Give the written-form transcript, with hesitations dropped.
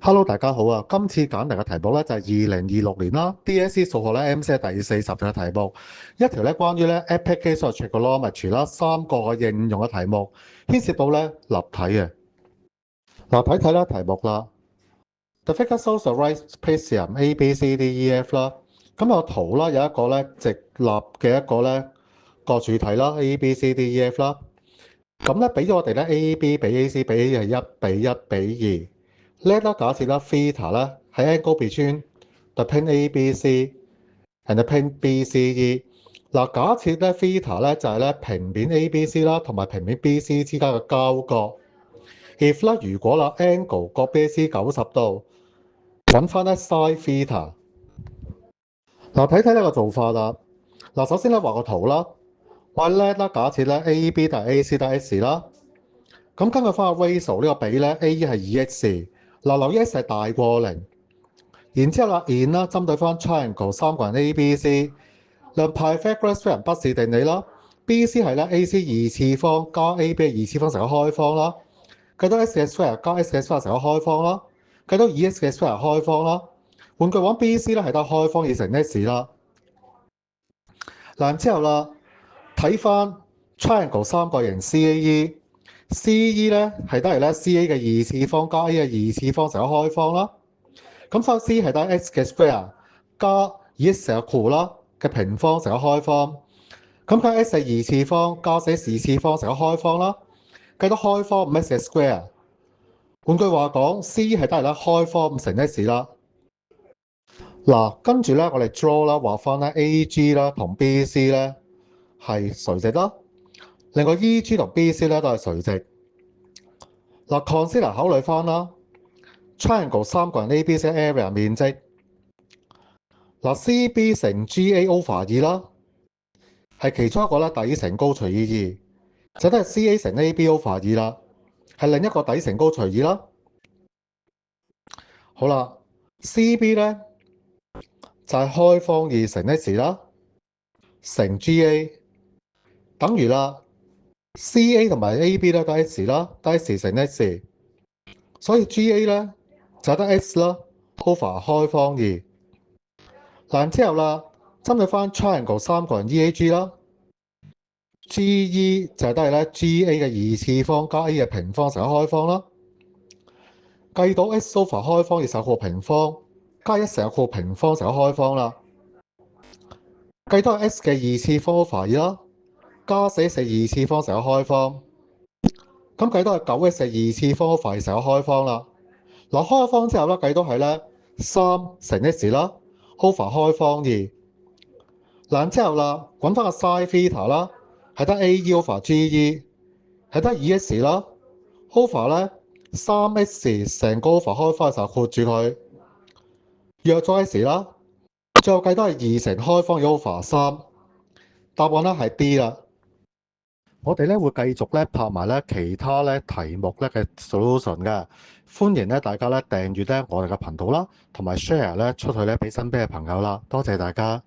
Hello，大家好啊！今次揀嚟嘅題目咧就係2026年啦，DSE 數學咧 MC 第40嘅題目，一條咧關於咧 application of trigonometry 啦，3個嘅應用嘅題目，牽涉到咧立體嘅。嗱，睇啦題目啦。The figure shows a right trapezium A B C D E F 啦，咁個圖啦有一個咧直立嘅一個咧個柱體啦 A B C D E F 啦，咁咧俾咗我哋咧 A B 比 AC 比 A 係1:1:2。Let 啦，假設啦，theta 咧喺 angle between the plane ABC and the plane BCE。嗱，假設咧 theta 咧就係咧平面 ABC 啦同埋平面 BC 之間嘅交角。If 啦，如果啦 angle 角 BC 90度，揾翻咧 sin theta。嗱，睇呢個做法啦。嗱，首先咧畫個圖啦。我 let 啦，假設咧 AB 大 AC 大 S 啦。咁根據翻個 ratio 呢個比咧 A 係2x。嗱，留意 x 係大過0。然之後啦 in 啦，針對翻 triangle 三個人 ABC，量 Pythagoras 非人不是定理啦。BC 係咧 AC 二次方加 AB 嘅二次方成個開方啦。計到 x 嘅 square 加 x 嘅 square 成個開方啦。計到 2x 嘅 square 開方啦。換句話講 BC 咧係得開方而成 x 啦。嗱，之後啦，睇翻 triangle 三角形 CAE 咧係得嚟咧 CA 嘅二次方加 A 嘅二次方成個開方啦。咁所以 C 係得 x 嘅 square 加 2x 成個括弧啦嘅平方成個開方。咁計 x 係二次方加 x 二次方成個開方啦。計到開方 5x 嘅 square。換句話講 ，C 係得嚟咧開方5乘 x 啦。嗱，跟住咧我哋 draw 啦，畫翻咧 AG 啦同 BC 咧係垂直啦。另外 EG 同 BC 咧都係垂直。嗱 consider 考慮翻啦 ，triangle 三個人 ABC area 面積。嗱 CB 乘 GA over 2啦，係其中一個咧底乘高除以2，就都係 CA 乘 AB over 2啦，係另一個底乘高除以2啦。好啦 ，CB 咧就係開方2乘 x 啦，乘 GA 等於啦 CA 同埋 AB 咧都係 x 啦，都係 x 乘 x，所以 GA 咧就得 x 啦 over 開方2。嗱之後啦，針對翻 triangle 三個人 EAG 啦。GE 就係得係咧 GA 嘅二次方加 A 嘅平方乘個開方啦。計到 x over 開方要成個括平方加1成個括平方乘個開方啦。計到 x 嘅二次方 over 2啦，加4二次方乘個開方。咁計到係9x 二次方 over 成個開方啦。嗱，開方之後咧，計到係咧3乘 x 啦 over 開方2。嗱之後啦，揾翻個 sin theta 啦。係得 A E over G E， 係得 2x 啦 over 咧 3x 成個 over 開方嘅時候括住佢，約咗 x 啦，最後計都係2乘開方嘅 over 3，答案咧係 D 啦。我哋咧會繼續咧拍埋咧其他咧題目咧嘅 solution 嘅，歡迎咧大家咧訂閱咧我哋嘅頻道啦，同埋 share 咧出去咧俾身邊嘅朋友啦，多謝大家。